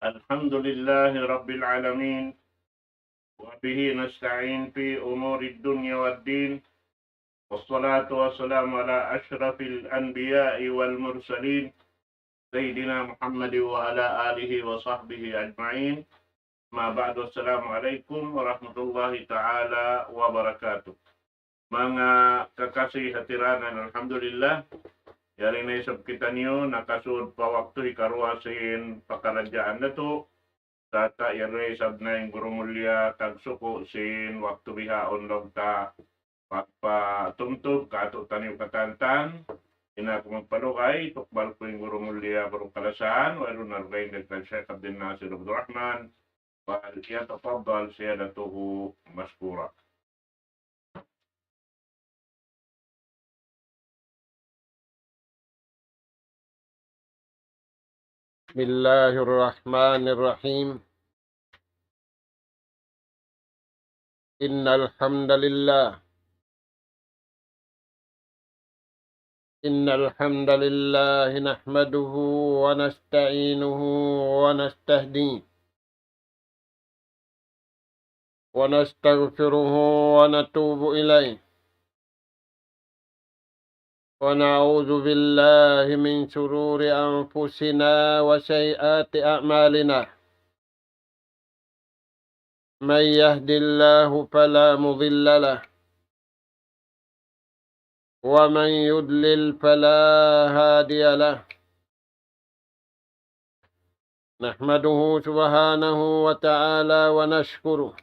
الحمد لله رب العالمين، وبه نستعين في أمور الدنيا والدين، والصلاة والسلام على أشرف الأنبياء والمرسلين سيدنا محمد وعلى آله وصحبه أجمعين. ما بعد، السلام عليكم ورحمة الله تعالى wabarakatuh. Mga kakasih hatiranan, alhamdulillah, yari na isab kita niyo, nakasud pa waktu ikaruasin pakarajaan na to. Tata yari isab na yung guru mulia tagsuko sin waktu bihaon log ta pagpatungtog kato taniw katantan. Ina ko magpalukay, tukbal ko yung guru mulia barukalasan, walo narugay nagtag Syekh Abdul Nasir Abdul Rahman, فليتفضل سيادته مشكورا. بسم الله الرحمن الرحيم. إن الحمد لله نحمده ونستعينه ونستهديه ونستغفره ونتوب إليه، ونعوذ بالله من شرور أنفسنا وسيئات أعمالنا. من يهد الله فلا مضل له، ومن يضلل فلا هادي له. نحمده سبحانه وتعالى ونشكره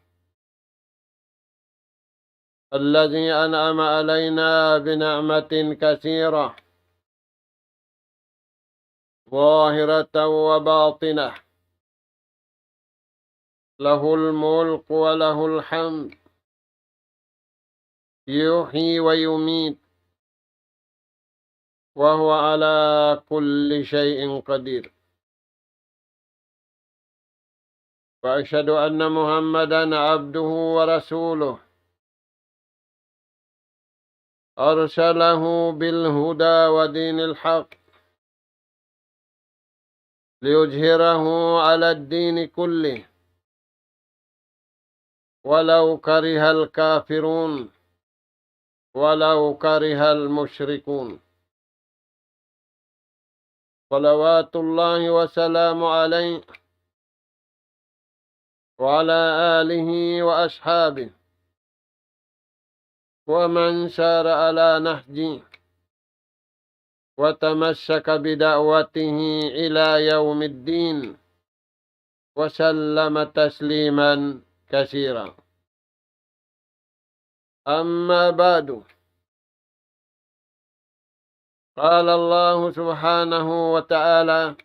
الذي أنعم علينا بنعمة كثيرة ظاهرة وباطنة، له الملك وله الحمد، يحيي ويميت، وهو على كل شيء قدير. وأشهد أن محمدا عبده ورسوله، أرسله بالهدى ودين الحق ليظهره على الدين كله ولو كره الكافرون ولو كره المشركون. صلوات الله وسلام عليه وعلى آله وأصحابه ومن سار على نهجه وتمسك بدعوته إلى يوم الدين، وسلم تسليما كثيرا. أما بعد، قال الله سبحانه وتعالى: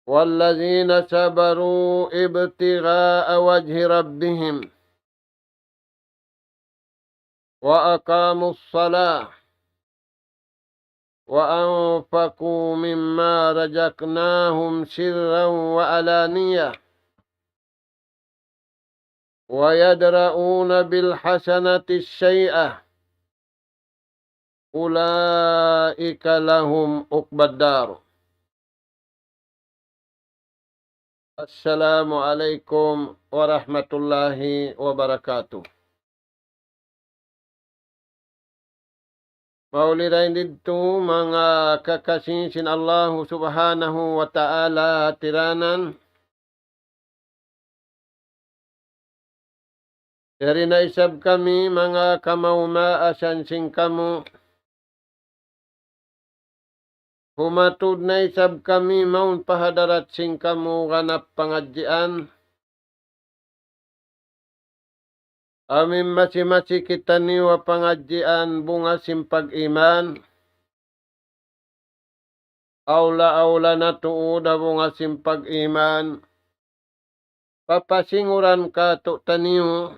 والذين صبروا ابتغاء وجه ربهم وأقاموا الصلاة وأنفقوا مما رزقناهم سرا وعلانية ويدرؤون بالحسنة السيئة أولئك لهم عقبى الدار. السلام عليكم ورحمة الله وبركاته. Maulidain dito mga kakasinsin Allah subhanahu wa ta'ala tiranan. Dari na isab kami mga kamaumaasan sing kamu. Humatud na isab kami maun pahadarat sing kamu ganap pangadjian. Amin masi-masi kita niwa pangadjian bunga simpag iman. Aula na tuuda bunga simpag iman. Papasinguran ka to taniyo.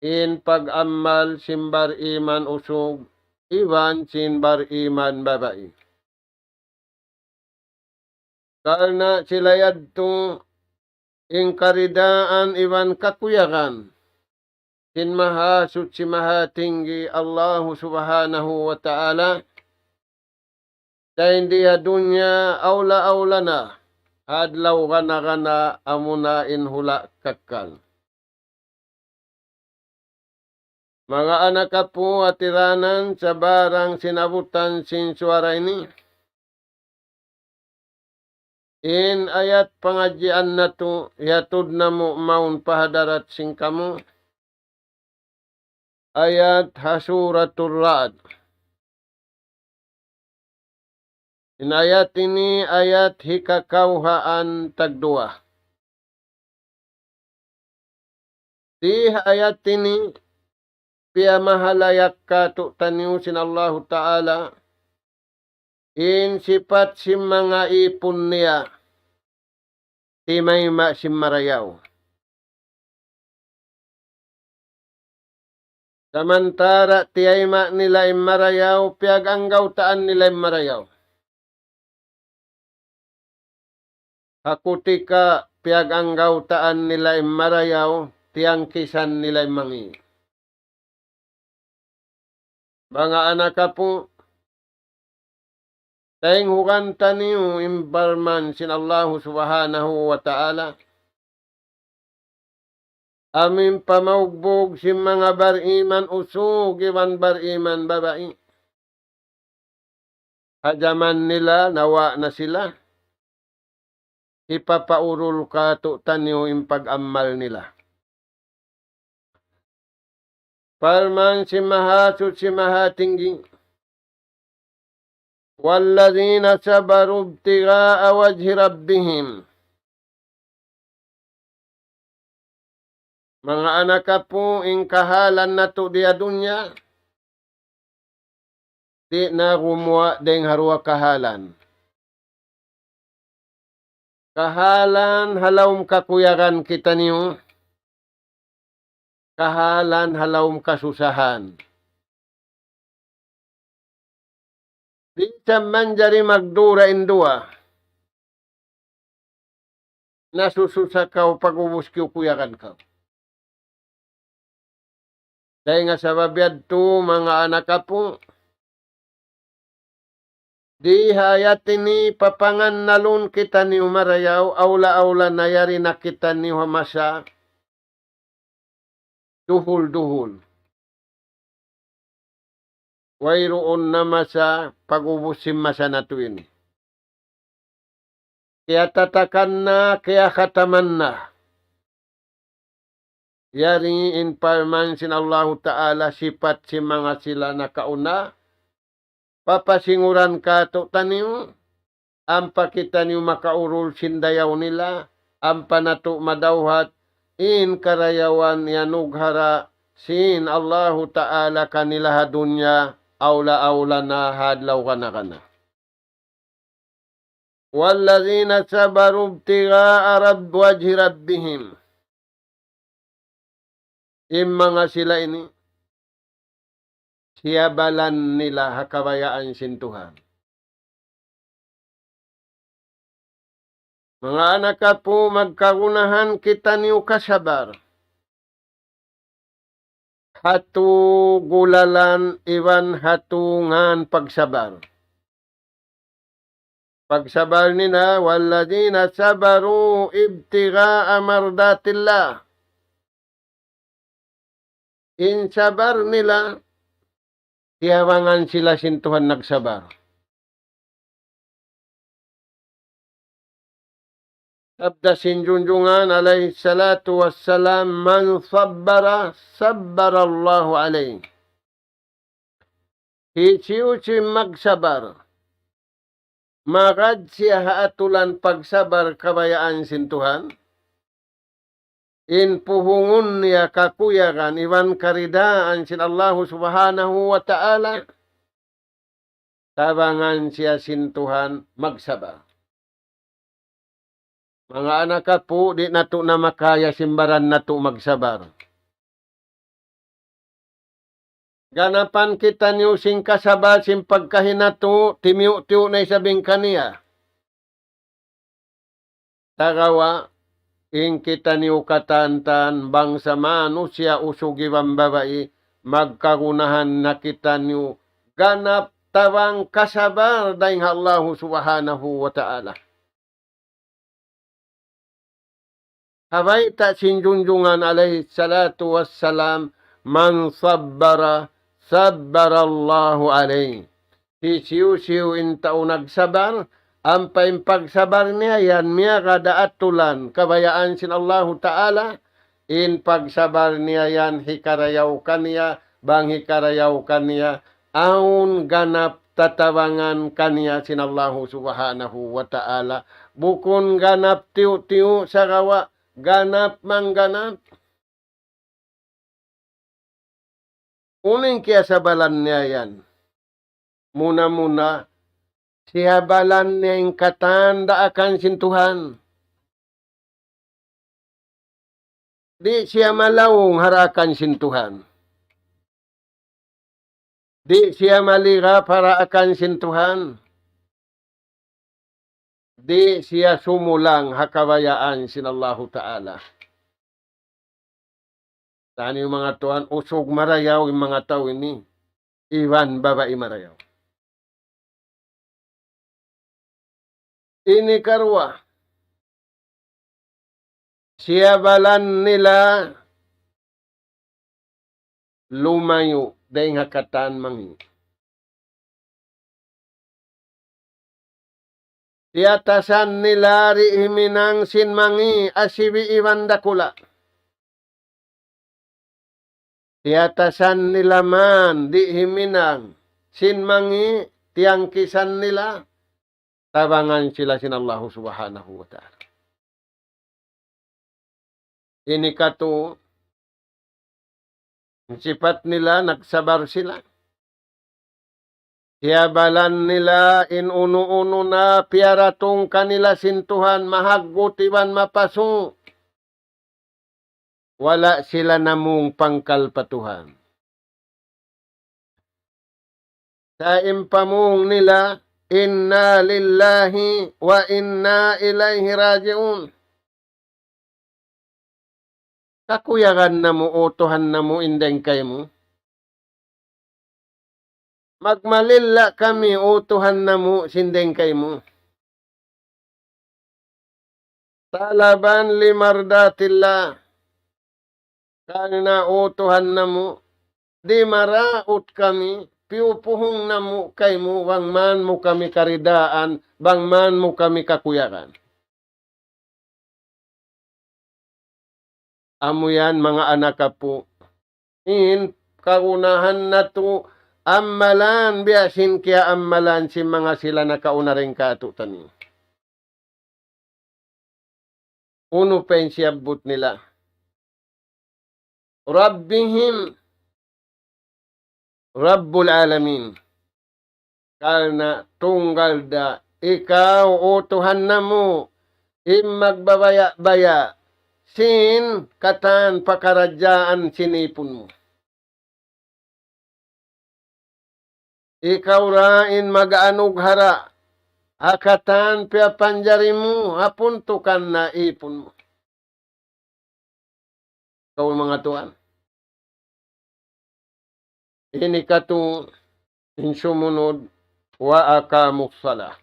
In pag-amal simbar iman usog. Iwan simbar iman babae. Karena sila yadto in karidaan iwan kakuyakan. Sin maha suci maha tinggi Allah subhanahu wa ta'ala. Dahil di dunya awla na. Adlaw gana amuna inhula kakal. Mga anak po at iranan sa barang sinabutan sinsuara ini. In ayat pengajian na to, yatud na mo maun pahadarat sing kamu. Ayat hasuratul Ra'd. In ayat ini ayat hikakauhaan tagdua. Di ayat ini piya mahalayak ka tu taniusin Allah Ta'ala in sifat si mga ipon niya ti may marayaw. Samantara ti ay nila marayaw piyag anggaw taan nila marayaw. Hakutika piyag anggaw taan nila marayaw tiyang kisan nila mangi. Mga anak po, tayong hukanta niyo imbarman sin Allah subhanahu wa ta'ala. Amin pamaugbog si mga bariman usog iwan bariman babae. Hajaman nila, nawa na sila. Ipapaurul ka to tanyo impag-amal nila. Parman si mahasud si mahatinggi. Walladhina sabaru ibtigha'a wajhi rabbihim. Mga anak po, ingkahalan na to diya dunya. Di na gumuha deng harwa kahalan. Kahalan halawm kakuyagan kita niyo. Kahalan halawm kasusahan. Di sa manjari magdura indua. Nasususa ka pag-ubus kuyagan ka. Dahil nga sa babiyad to mga anak po. Di hayat ini papangan nalun kita ni umarayaw. Aula-aula na yari na kita ni hamasa. Duhul-duhul. Wayroon na masa pag-ubusin masa na to ini. Kaya tatakan na, kaya kataman na. Yari in parman sin Allah Ta'ala sifat si mga sila na kauna. Papasinguran ka to taniyo. Ampa kita niyo makaurul sindayaw nila. Ampa na to madawhat. In karayawan yanughara sin Allah Ta'ala kanila dunya aula-aula na hadlaw kana. Wallazina sabaru ibtigha'a wajhi rabbihim. Mga sila ini siyabalan nila hakabayaan sintuhan. Mga anak po, magkagunahan kita niyo kasabar. Hatu gulalan iwan hatungan pagsabar. Pagsabar nila, walladina sabaru ibtigha'a mardatillah. In sabar nila, tiyawangan sila sintuhan nagsabar. Sabda sinjunjungan alaihi salatu wassalam, man sabbara, sabbara Allahu alaihi. Hici-uci magsabar. Magad siya haatulan pagsabar kabayaan sintuhan. In puhungun niya kakuyagan, iwan karidaan sin Allah subhanahu wa ta'ala. Tabangan siya sintuhan magsabar. Mga anak po, di na to na makaya simbaran na to magsabar. Ganapan kita niyo sing kasabar, sing pagkahinato, timiyo-tiyo na isabing kaniya. Tagawa, ing kita niyo katantan, bangsa manusia usugi babae, magkagunahan na kita niyo ganap tawang kasabar daing Allah subhanahu wa ta'ala. Habay ta sinjunjungan alaihi salatu wassalam, man sabbara, sabbara Allahu alaihi. Siu-siu intao nagsabar, ang pagsabar niya yan, miya kadaatulan, kabayaan sin Allahu ta'ala, in pagsabar niya yan, hikarayaw kaniya, bang hikarayaw kaniya, aun ganap tatawangan kaniya sin Allahu subhanahu wa ta'ala. Bukon ganap tiu-tiu sa kawa, ganap mangganap. Uning kaya sabalan niya yan. Muna-muna, siya balan niya yung katanda akan sintuhan. Di siya malawong harakan sintuhan. Di siya malira para akan sintuhan. Di siya sumulang hakabayaan sin Allahu ta'ala. Saan yung mga tuan, usog marayaw yung mga tao ini. Iwan babae marayaw. Ini karwa. Siya balan nila lumayo dahil hakatan mangi. Tiatasan nila rihiminang sinmangi asibi iwan dakula. Tiatasan nila man dihiminang sinmangi tiangkisan nila. Tabangan sila sin Allah subhanahu wa ta'ala. Ini kato, sifat nila, nagsabar sila. Siyabalan nila, inuno-uno na piaratong kanila sintuhan, mahagutiwan mapaso. Wala sila namung pangkalpatuhan. Sa impamong nila, inna lillahi wa inna ilaihi raji'un. Kakuyagan na mo, utuhan na mo, indeng kayo mo. Magmalila kami, utuhan na mo, sindeng kayo mo. Talaban limardatillah. Kana utuhan na mo, di maraot kami, piupuhong na mo kay mo, bang man mo kami karidaan, bang man mo kami kakuyakan. Amo yan mga anak po. In kaunahan na to, amalan, biyasin kaya amalan si mga sila na kauna rin katutan niyo. Uno pa yung siyabot nila. Rabbihim, Rabbul Alamin. Karena tunggal da, ikaw utuhan na mo, magbabaya-baya, sin katan pakaradyaan sinipon mo. Ikaw rain mag-aanog hara, akatan piapanjari mo, hapuntukan na ipon mo. Ikaw mga tuan. Ini katu insumunod wa akamus salah.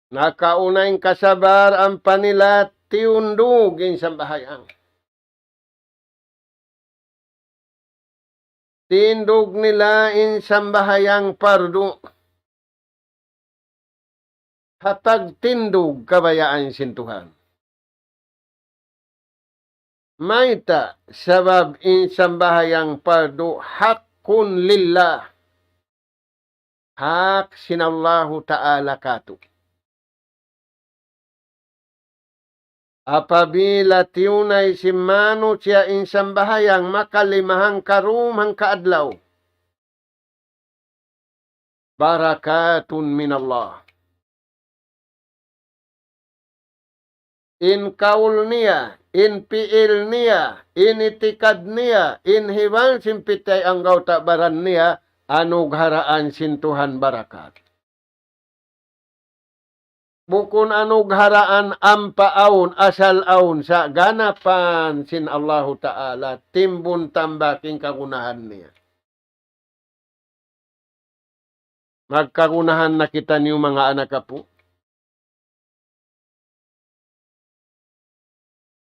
Nakaunay kasabar ang panila tiundog in sambahayang. Tindog nila in sambahayang pardo. Hatag tindog kabayaan sintuhan. Maita sabab in sambahayang pardo hakun lillah. Hak sinallahu ta'ala katu. Apabila tiunay si mano siya insambahayang makalimahang karumang kaadlaw. Barakatun minallah. In kaul niya, in piil niya, in itikad niya, in hiwan simpitay ang gauta baran niya, anugharaan sintuhan barakat. bukun anugharaan ampaon asal-aon sa ganapan sin Allahu Ta'ala timbun tambaking kagunahan niya. Magkagunahan na kita niyo mga anak po.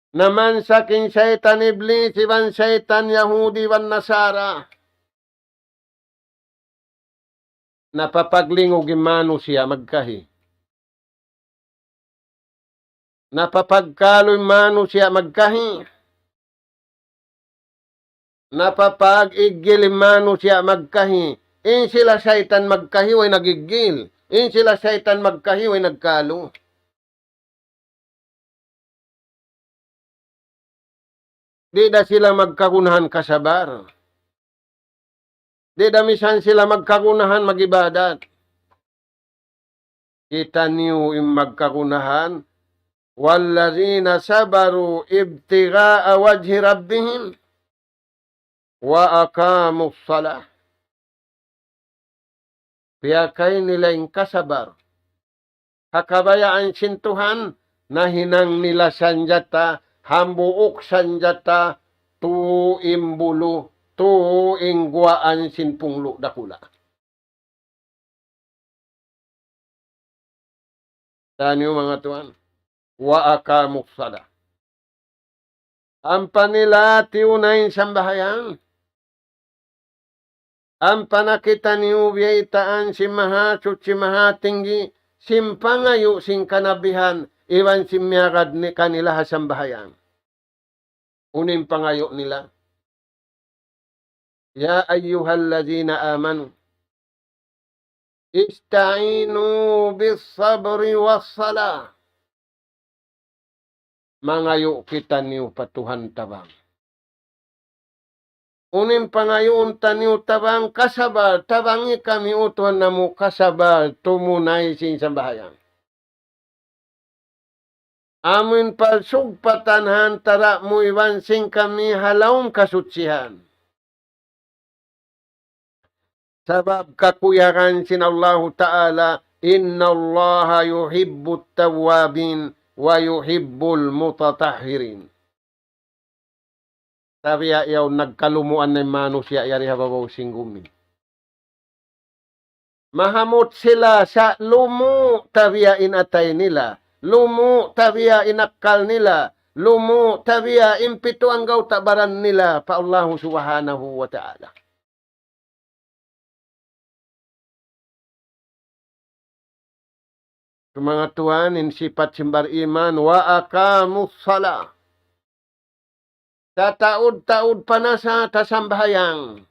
Naman saking syaitan iblis, iban syaitan Yahudi wan Nasara. Napapaglingog imano siya magkahi. Napapagkaloy mano siya magkahi. Napapag-igil mano siya magkahi. In sila syaitan magkahi way nagigil. In sila syaitan magkahi way nagkalo. Di da sila magkagunahan kasabar. Di da misan sila magkagunahan magibadat. Kita niyo yung magkagunahan. Wallazina sabaru ibtigaa wajhi rabbihim wa aqamus salah. Piyakay nila yung kasabar. Hakabayaan sintuhan na hinang nila sanjata, hambuok sanjata, tuimbulu, tuingguaan sinpunglo dakula. Tanyo mga tuan. Wa aqamus salah. Ang panila tiunayin sambahayang. Ang panakita ni ubiyaitaan si maha suci maha tinggi simpangayo sing kanabihan iwan simyagad ni kanila hasambahayang. Unim pangayo nila. Ya ayyuhallazina amanu ista'inu bis sabri was salah. Mangayo kita niyo patuhan tabang. Unim pangayon taniyo tabang kasabar. Tabangi kami utuhan na mo kasabar. Tumunay sin sambahayang. Amin palsugpatanhan tara mo iwan sing kami halawang kasutsihan. Sabab kakuyakan sin Allah Ta'ala. Inna Allah yuhibbut tawabin wa yuhibbul mutatahhirin. Sabi yaw nagkalumuan na mano siya yari hababaw singgumin. Mahamot sila sa lumu tabiya inatay nila. Lumu tabiya inakal nila. Lumu tabiya impito ang gaw tabaran nila pa Allah subhanahu wa ta'ala. Mga tuan, sifat simbar iman, wa aqamus salah. Sa taud-taud pa na sa tasambahayang.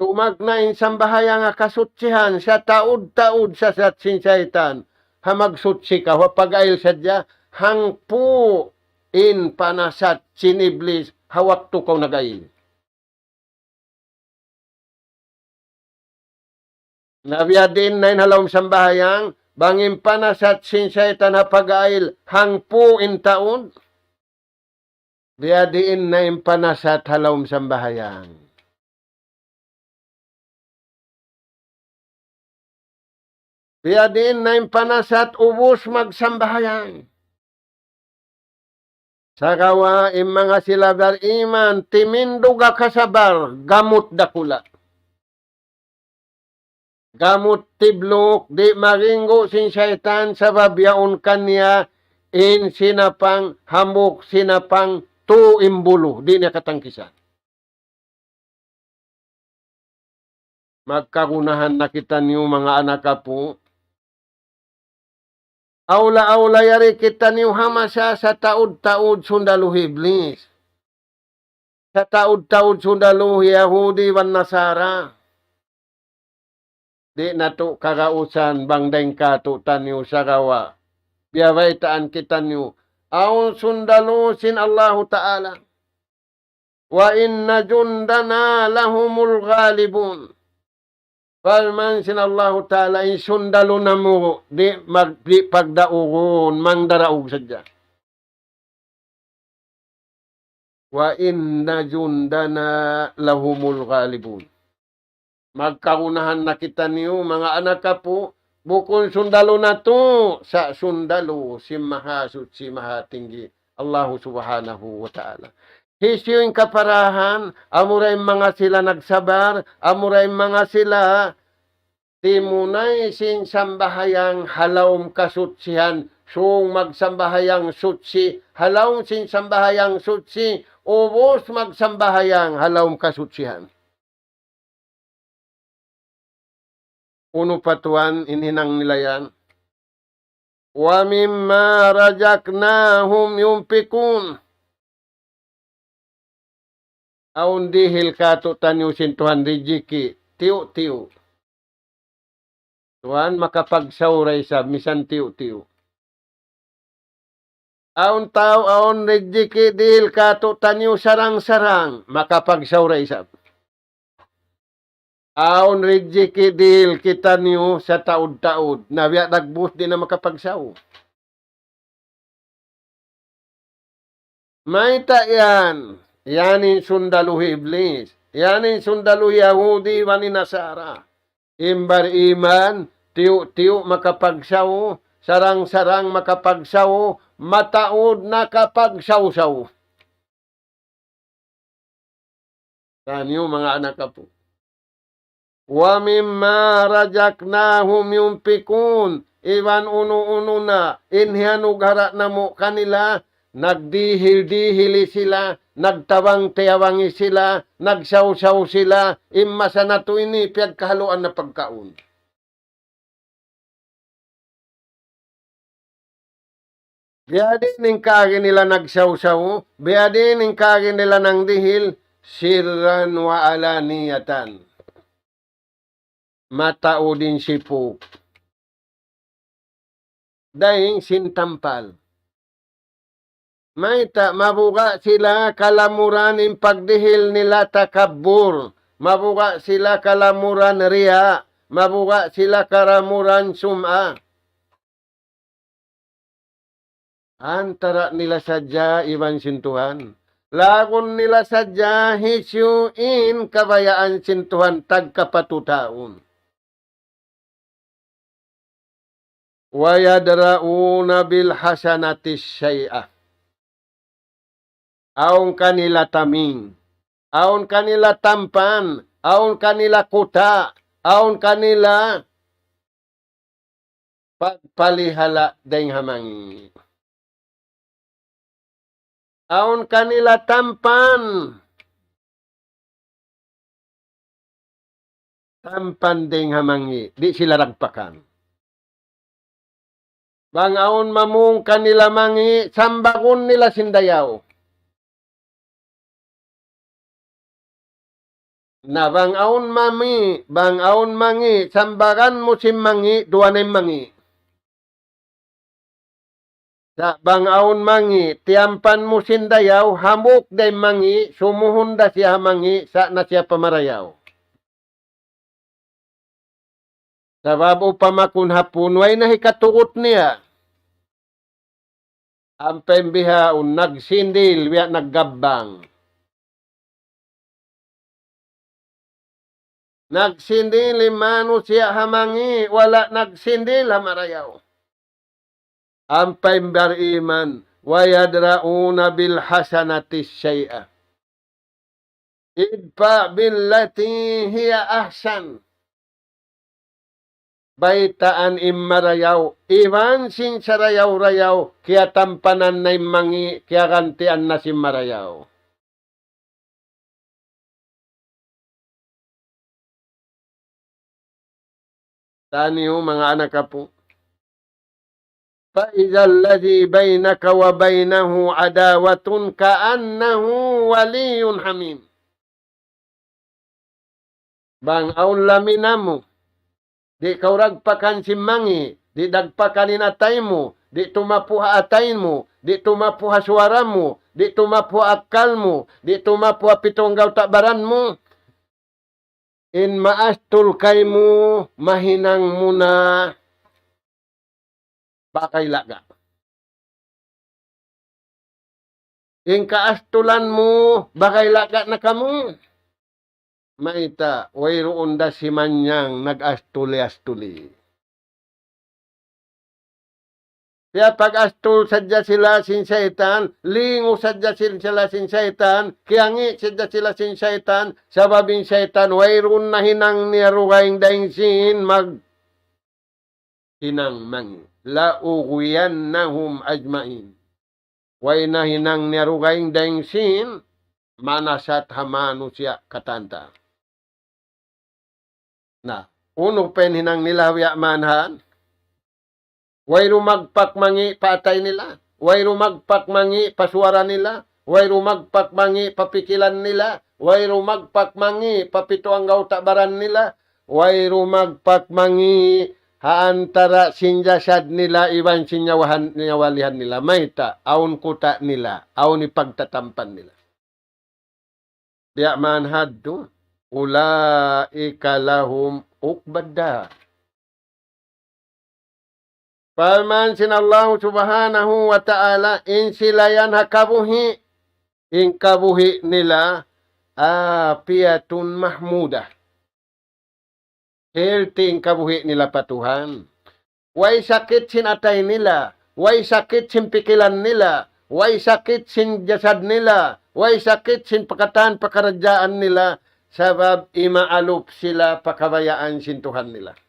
Tumagnain sambahayang akasutsihan, sa taud-taud sa satsin syaitan. Hamagsutsi ka, wapagail sadya, hangpu in panasat siniblis, hawak tukaw nagail. Nabiyadin na halawang sambahayang, bangin panasat sin syaitan hapagail, hangpu in taon. Biyadiin na yung panasat halawang sambahayang. Biyadiin na yung panasat ubus magsambahayang. Sakawa yung mga silabar iman, timinduga kasabar, gamot dakula. Gamot tiblok, di maringgo sin syaitan sa babyaon kanya in sinapang hamok sinapang tuimbulu. Di niya katangkisan. Magkagunahan na kita niyo mga anak po. Aula-aula yari kita niyo hamasa sa taud-taud sundaluh iblis. Sa taud-taud sundaluh Yahudi wan Nasara. Di nato kagausan bangdeng kato tanyo sagawa. Biyaway taan kita nyo. Aun sundalo sin Allahu Ta'ala. Wa inna jundana lahumul ghalibun. Palman sin Allahu Ta'ala in sundalo na mo di pagdaugon mangdaraog sadya. Wa inna jundana lahumul ghalibun. Magkaunahan na kita niyo, mga anak po, Bukun sundalo na to sa sundalo si Mahasuci Mahatinggi Allah Subhanahu wa Ta'ala. Hisyo yung kaparahan, amuray mga sila nagsabar, amuray mga sila timunay sin sambahayang halawm kasutsihan, sung magsambahayang sutsi, halawm sin sambahayang sutsi, ubos magsambahayang halawm kasutsihan. Uno patuan, inhinang nila yan. Wa mimma rajaknahum yumpikun. Aun dihil kato tanyusin Tuhan rijiki, tiyo-tiyo. Tuhan makapagsauray sa misan tiyo-tiyo. Aun tao, aun rijiki dihil kato tanyo sarang-sarang, makapagsauray sa. Aun rijiki dihil kita niyo sa taod-taod, nabiya nagbus din na makapagsaw. May yan. Yanin sundalu Iblis. Yanin sundalu Yahudi wani Nasara. Imbar iman, tiyo-tiyo makapagsaw, sarang-sarang makapagsaw, mataod nakapagsaw-saw. Tanyo mga anak po. Wa mimma rajaknahum yumpikun. Iwan uno-uno na, inhianug hara na mo kanila, nagdihil-dihili sila, nagtawang-tiyawangi sila, nagsaw-saw sila, imasa na to ini, piyagkahaluan na pagkaon. Biyadin ning kagi nila nagsaw-saw, biyadin ning kagi nila nang dihil, sirran wa alaniyatan. Matao din sipo. Daing sintampal. Maita, mabuga sila kalamuran in pagdihil nila takabur. Mabuga sila kalamuran riya. Mabuga sila kalamuran sum'a. Antara nila sadya iwan sintuhan. Lagun nila sadya hisyuin kabayaan sintuhan tagkapatutaon. Wayadrauna bil hasanatis syai'ah. Aun kanila taming, aun kanila tampan, aun kanila kuta, aun kanila pagpalihala deng hamangi. Aun kanila tampan, tampan deng hamangi, di sila ragpakan. Bang aun mamung kanila mangi, sambagun nila sindayaw. Na bang aun mangi, sambagan mo si mangi, duwanay mangi. Sa bang aun mangi, tiampan mo sindayaw, hamuk day mangi, sumuhunda siya mangi, sa na siya pamarayaw. Sa babo pamakun hapun, way nahikatuot niya. Ang pembihaon, nagsindil, wiya naggabang. Nagsindil, limano siya hamangi, wala nagsindil, hamarayaw. Ang paimbar iman, wayadrauna bil hasanatis syai'ah. Idfa billati hiya ahsan. Baitaan immarayaw, iwan sin sarayaw-rayaw, kaya tampanan na mangi, kaya gantian na si marayaw. Taniyo mga anak po. فَإِذَا الَّذِي بَيْنَكَ وَبَيْنَهُ عَدَاوَةٌ كَأَنَّهُ وَلِيٌّ حَمِيمٌ. Bang aun laminamu, di kauragpakan si mangi, di dagpakan inatay mo, di tumapuha atay mo, di tumapuha suara mo, di tumapuha akal mo, di tumapuha pitonggaw takbaran mo. In maastul kay mo, mahinang mo na bakay laga. In kaastulan mo, bakay laga na kamo. Maita, wayroon da si manyang nag-astuli-astuli. Kaya pag-astol sadya sila sin syaitan, lingo sadya sila sin syaitan, kiyangi sadya sila sin syaitan, sababing syaitan, wayron na hinang niyarugaing daing sin hinang mangi. Laughiyannahum ajmain. Way na hinang niyarugaing daing sin, manasat hamanu siya katanta. Na, uno pen hinang nilawya manhan, way rumagpakmangi patay nila. Way rumagpakmangi paswara nila. Way rumagpakmangi papikilan nila. Way rumagpakmangi papito ang gautabaran nila. Way rumagpakmangi haantara sinjasad nila iwan sinyawalihan nila. Mayta, aun kuta nila. Aun ipagtatampan nila. Diya man haddo. Ulaika lahum ukbadda. Paman sin Allah subhanahu wa ta'ala, in sila yan hakabuhi, in kabuhi nila, piyatun mahmuda. Healthy in kabuhi nila patuhan. Way sakit sin atay nila, way sakit sin pikilan nila, way sakit sin jasad nila, way sakit sin pakatan pakaradyaan nila, sabab imaalup sila pakabayaan sin Tuhan nila.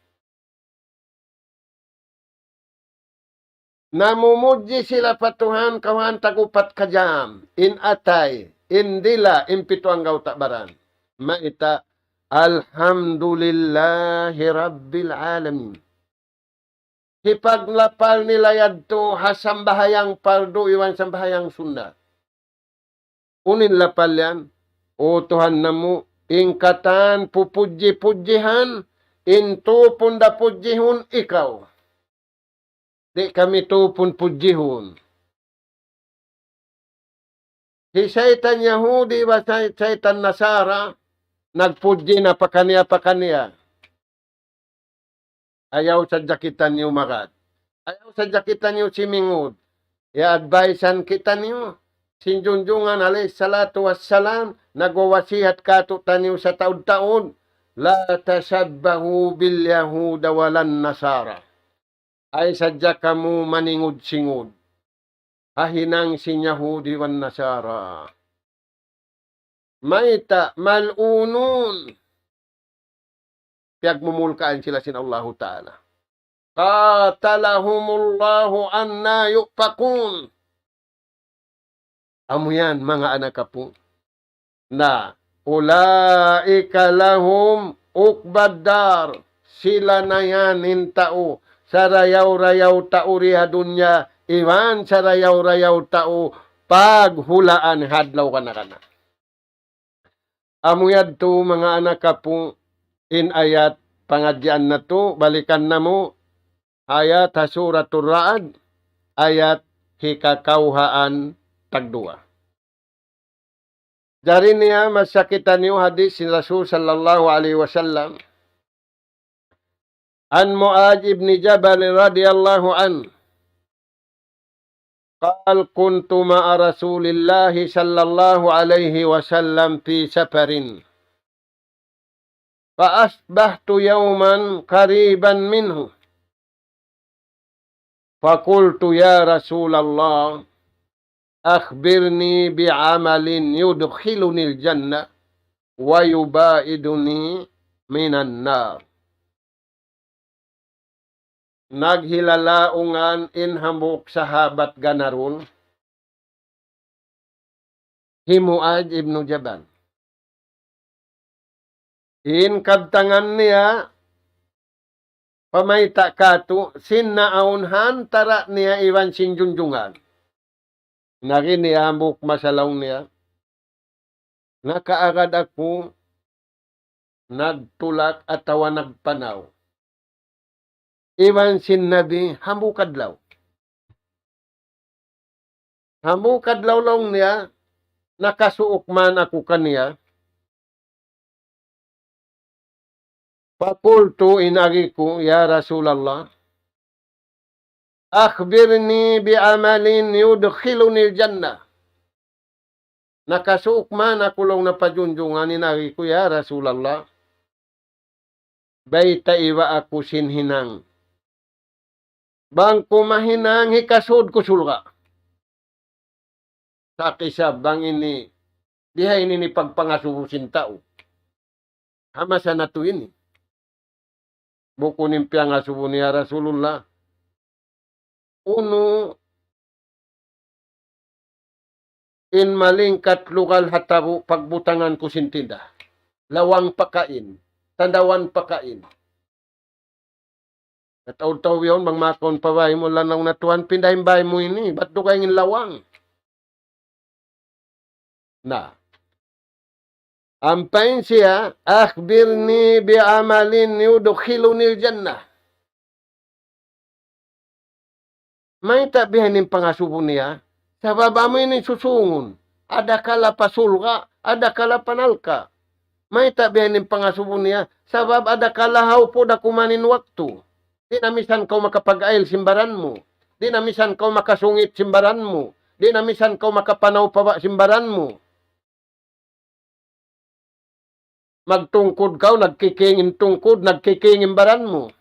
Namumuji sila patuhan kawan tagupat kajam, in atay, in dila, in pito ang gautabaran. Maita, alhamdulillahi rabbil alamin. Hipaglapal nila yadto hasambahayang pardo, iwan sambahayang sunda. Unin lapal yan, o Tuhan namu, ingkatan pupuji-pujihan, into punda pujihun ikaw. Di kami to pun pujihun. Si Satan Yahudi ba Satan Nasara, nagpuji na pakaniya. Ayaw sa jakitan niyo makat. Ayaw sa jakitan niyo simingod. I-advisean kita niyo. Sinjunjungan alayhi salatu wassalam, nagwawasihat kato taniyo sa taon-taon, la tasabbahu bil yahuda walan nasara. Ay sadya kamu maningud-singud. Hahinang si Yahudi wan Nasara. Maita malunun. Piyagmumulkaan sila sin Allahu Ta'ala. Qatalahumullahu anna yupakun. Amo yan mga anak kapo. Na ulaika lahum ukbaddar. Sila na yan nintao. Sa rayaw-rayaw tao riha dunya, iwan sa rayaw-rayaw tao, paghulaan hadlaw ka na. Amuyad to mga anak kapo, in ayat pangadyan na to, balikan na mo, ayat hasuratul Ra'd, ayat hikakauhaan tagdua. Dari niya masakitan niyo hadis si Rasul sallallahu alaihi wasallam, An Mu'adz ibn Jabal radhiyallahu an. Qal kuntu ma'a Rasulillah sallallahu alaihi wasallam fi safarin. Fa asbahtu yawman qariban minhu. Fa qultu ya Rasulullah akhbirni bi'amalin yudkhiluni al-jannah wa yubaiduni minan nar. Naghilalaungan inhamuk sahabat ganarun Mu'adz ibn Jabal. In kabtangan niya pamayta kato sinnaunhan tara niya iwan sinjunjungan. Nari niya hamuk masalaw niya. Nakaagad ako nagtulak atawa nagpanaw. Iwan sin Nabi, hamukadlaw. Hamukadlaw lang niya, nakasuok man ako kaniya. Pakultu inagi ko, ya Rasulallah, akhbirni bi'amalin yudkhiluni al-jannah. Nakasuok man ako lang napajunjungan, inagi ko, ya Rasulallah, bayta iwa ako sinhinang Bang kumahinang hikasod kusulga. Sa kisab bang ini dihay ini pagpangasubusin tao. Hama sa nato ini. Buko nimpiyang asubo niya Rasulullah. Uno, in malingkat lugal hatabu pagbutangan ko sintinda. Lawang pakain. Tandawan pakain. Nataw-taw yun, bang makon pabay mo lanaw na tuwan, pindahin bay mo ini. Ba't do kayong lawang? Na. Ampain siya, akhbirni bi'amalin yudkhilunil jannah. May tabihan ng pangasubo niya, sa baba mo ini susungon. Ada kala pasulga, ada kala panalka. May tabihan ng pangasubo niya, sa baba ada kala haupo da kumanin waktu. Di na misan kau makapag-ail simbaran mo. Di na misan kau makasungit simbaran mo. Di na misan kau makapanaw pa simbaran mo. Magtungkod kau, nagkikingin tungkod, nagkikingin baran mo.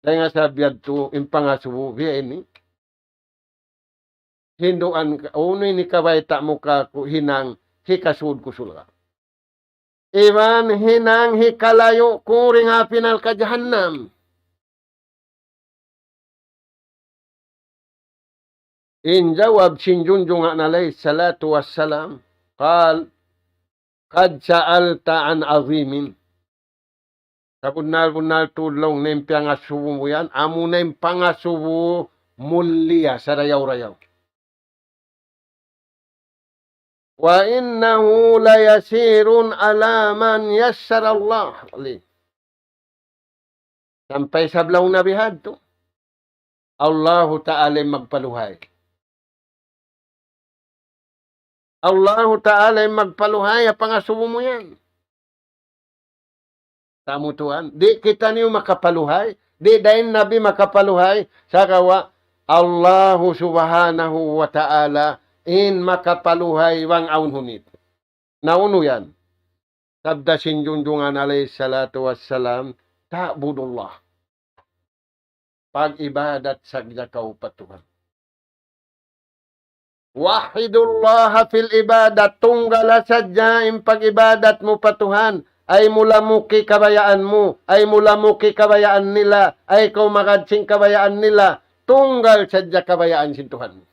Dahil nga sabihan to, impangasubo, biya ini. Hinduan ka, uno ini kabaita mo ka hinang hikasud kusulga. Iwan hinang hikalayo kuring hapinal ka jahannam. In jawab sinjunjung alayhi salatu wassalam, qal, kad sa'alta an azimin. Sa bunal-bunal tulong na yung pangasubo mo yan, amo na yung pangasubo mulia sa rayaw-rayaw. Wa innahu la yasirun ala man yassara Allah. Sampai sa blaw na bihad to. Allahu Ta'ala magpaluhay. Allahu Ta'ala magpaluhay, pangasubo mo yan. Tamo tuan. Di kita niyo makapaluhay. Di dahil Nabi makapaluhay. Sa kawa, Allahu Subhanahu wa Ta'ala in makapaluhay wang aunhunit. Nauno yan. Sabda sinjunjungan alayhi salatu wassalam, ta'budullah. Pag-ibadat sa kau patuhan. Wahidullah fil ibadat. Tunggala sadya in pag-ibadat mo patuhan. Ay mula mo kabayaan mo. Ay mula mo kabayaan nila. Ay kau makadsing kabayaan nila. Tunggal sadya kabayaan sintuhan mo.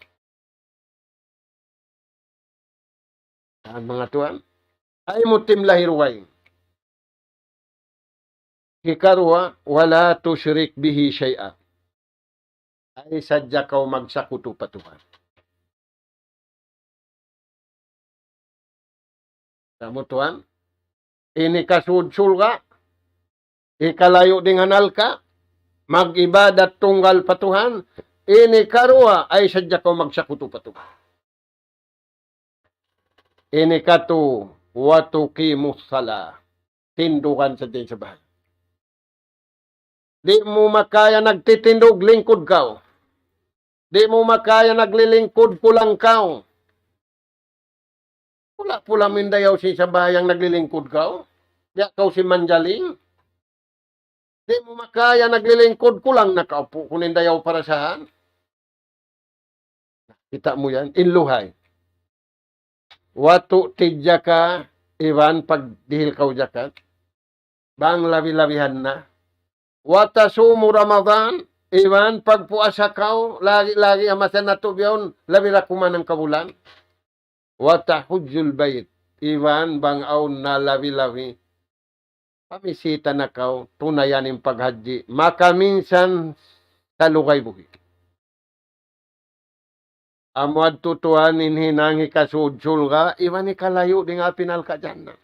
Ang mga tuan, ay mutim lahirway. Hikarwa, wala tusyrik bihi syai'a. Ay sadya kau magsakuto patuhan. Kamu tuan, ini kasudsul ka, ikalayo dinganal ka, mag-ibadat tunggal patuhan, ini karwa, ay sadya kau magsakuto patuhan. Ini katu watuki musala. Tindukan sa din sa bahay. Di mo makaya nagtitindog, lingkod ka. Di mo makaya naglilingkod, pulang ka. Pula mindayaw si sa bayang naglilingkod ka. Di ka si manjaling. Di mo makaya naglilingkod, kulang na kaupo. Kunindayaw para saan. Kita mo yan, inluhay. Watu tidya ka, iwan pagdihil ka jakat. Bang labi-labihan na. Watasumu Ramadan, iwan pagpuasa ka, lagi-lagi amasan na tubyaw, labira kuman ng kabulan. Watahujul bayit, iwan bang aun na labi-labi. Pamisita na ka, tunayan yung paghaji. Maka minsan sa lugay buhi. Amwad tutuan hinangi kasudsul ka, iwan ikalayo di nga pinal ka dyan na.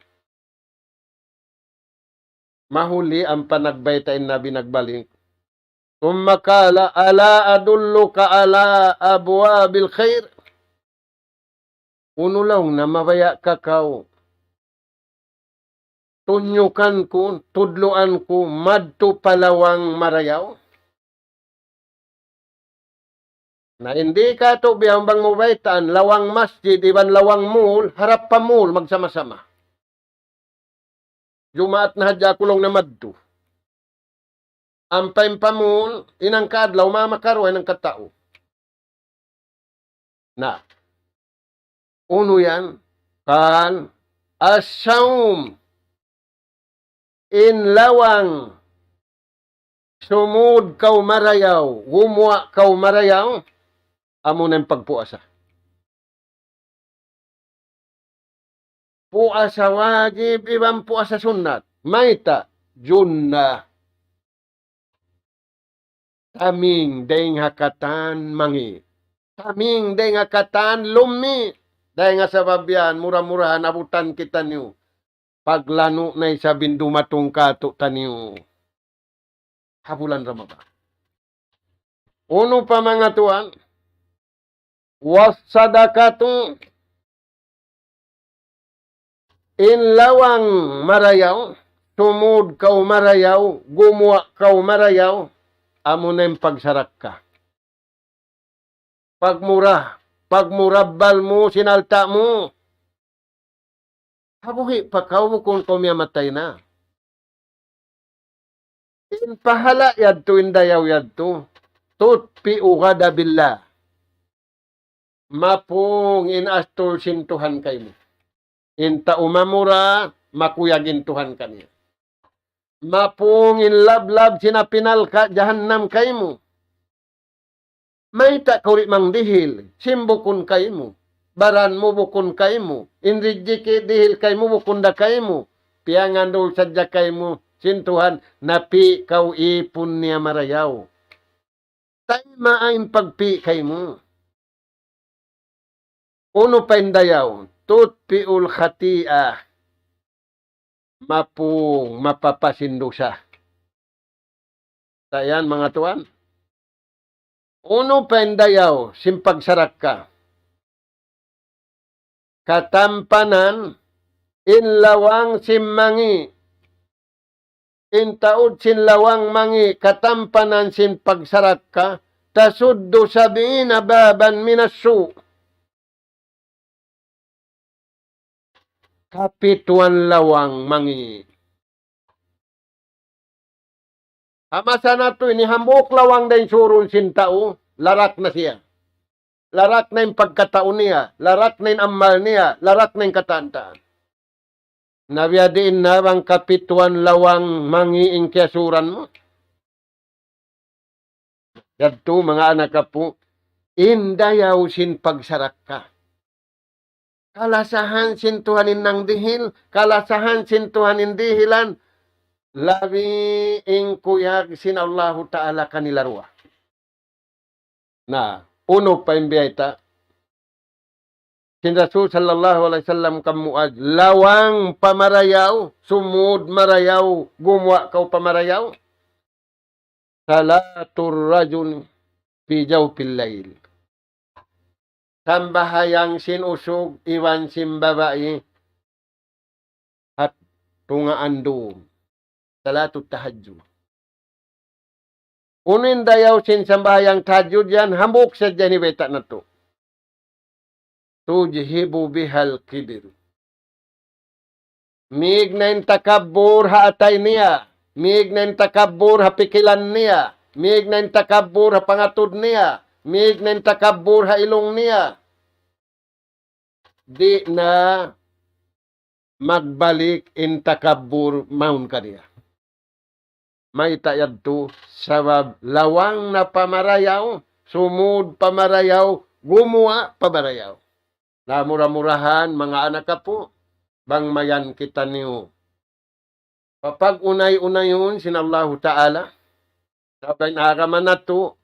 Mahuli ang panagbaitain na binagbaling. Kung makala, ala adullu ka ala abwa bil khair. Uno lang na mabaya kakaw. Tunyukan ko, tudluan ko, madto palawang marayaw. Na hindi ka to biyambang mubaitan, lawang masjid, iban lawang mall, harap pa mall, magsama-sama. Jumaat na hadya kulong na madto. Ampay pamul, inang kadlaw, mamakaroy ng katao. Na, uno yan, kan, asaum, inlawang, sumud kau marayaw, gumwa kau marayaw, amo na yung pagpuasa. Puasa wajib, ibang puasa sunat. Maita, junna. Taming deng hakatan mangi. Taming deng hakatan lumi. Dahil nga sa babyan, murah-murahan abutan kita niyo. Paglano na isa bindumatong kato taniyo. Habulan Ramadan. Uno pa mga tuan, wasadakatu inlawang marayaw, tumud kau marayaw, gumwa kau marayaw, amo na yung pagsarak ka. Pagmurabal mo, sinalta mo, habuhi pa kau kung kumiyamatay na. Pahala yadto, indayaw yadto, tutpi ugada billah. Mapong inastol sintuhan kayo mo. Inta umamura, makuyagin Tuhan kaniya. Mapong inlablab sinapinal ka, jahannam kayo mo. May takuri mang dihil, simbukun kayo mo. Baran mo bukun kayo mo. Inrijiki dihil kayo mo, bukunda kayo mo. Piangandol sadya kayo mo, sintuhan, napi kau ipun niya marayaw. Tayo maayin pagpi kayo mo. Uno pa indayaw, tutpiul khati'ah, mapung mapapasindusa. Tayan mga tuan. Uno pa indayaw, simpagsarak ka. Katampanan, inlawang simmangi. Intaud sinlawang mangi, katampanan simpagsarak ka, tasuddu sabiina baban minassu. Kapituan lawang mangi. Amasa na to, inihambok lawang dahin surun sintao, larak na siya. Larak na yung pagkataon niya, larak na yung amal niya, larak na yung katantaan. Nabiyadiin na bang kapituan lawang mangi ing kiasuran mo? Yadto mga anak ka po, indayaw sin pagsarak ka. Kalasahan sintuhanin ng dihil, kalasahan sintuhanin dihilan, labi ing kuyag sin Allahu Ta'ala kanilarwa. Na, uno pa imbiyayta, sin Rasul sallallahu alaihi wasallam kamuad, lawang pamarayaw, sumud marayaw, gumwa kau pamarayaw, salatur rajul fi jawfil lail. Sambahayang sinusog, iwan simbabae, at tungaando, salatut tahajjud. Unin dayaw sin sambahayang tahajjud yan, hambuk sa dyan ibeta na to. Tujhibu bihal kibir. Mig na yung takabur ha atay niya, mig na yung takabur ha pikilan niya, mig na yung takabur ha pangatod niya, mig na yung takabur ha ilong niya. Di na magbalik in takabur maun kaniya. May tayad to sabab lawang na pamarayaw, sumud pamarayaw, gumawa pamarayaw. Namura-murahan mga anak ka po, bang mayan kita niyo. Kapag unay-unayon sin Allahu Ta'ala, sabay na agama na to,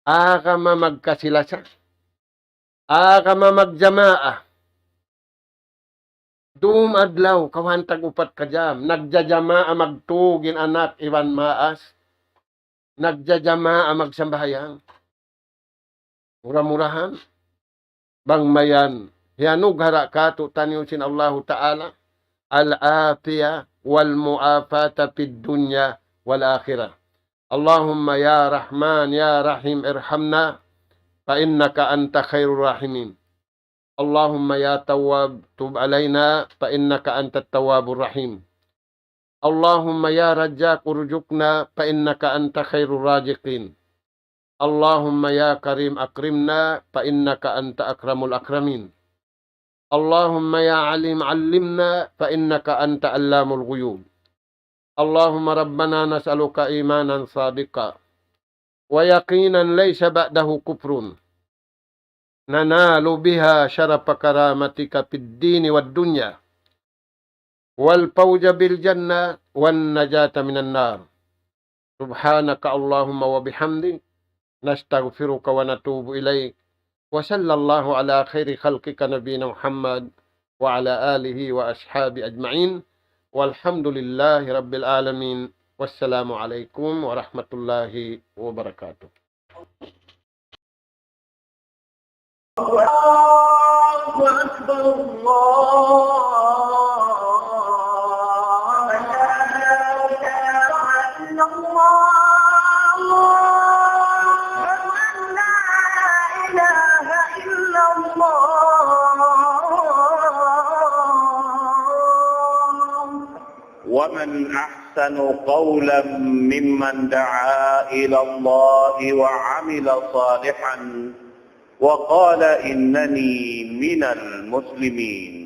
agama magkasilasa, agama magjamaa, dumadlaw, kawantag upat ka jam. Nagjajamaa magtugin anak, iwan maas. Nagjajamaa magsambahayang. Murah-murahan. Bang mayan. Hiyanug hara ka, tutaniw sin Allahu Ta'ala. Al-afiya wal mu'afata fid dunya wal akhirah. Allahumma ya Rahman, ya Rahim, irhamna. Fa innaka anta khairur rahimin. Allahumma ya Tawwab, tub alaina, fa innaka antat tawwabur rahim. اللهم يا رزاق ارزقنا فإنك أنت خير الرازقين. اللهم يا كريم أكرمنا فإنك أنت أكرم الأكرمين. اللهم يا عليم علمنا فإنك أنت علام الغيوب. اللهم ربنا نسألك إيمانا صادقا ويقينا ليس بعده كفر ننال بها شرف كرامتك في الدين والدنيا والفوز بالجنة والنجاة من النار. سبحانك اللهم وبحمدك نستغفرك ونتوب إليك. وصلى الله على خير خلقك نبينا محمد وعلى آله وأصحابه أجمعين والحمد لله رب العالمين. والسلام عليكم ورحمة الله وبركاته. الله أكبر الله لا إله إلا الله لا إله إلا الله. ومن أحسن قولا ممن دعا إلى الله وعمل صالحا وقال إنني من المسلمين.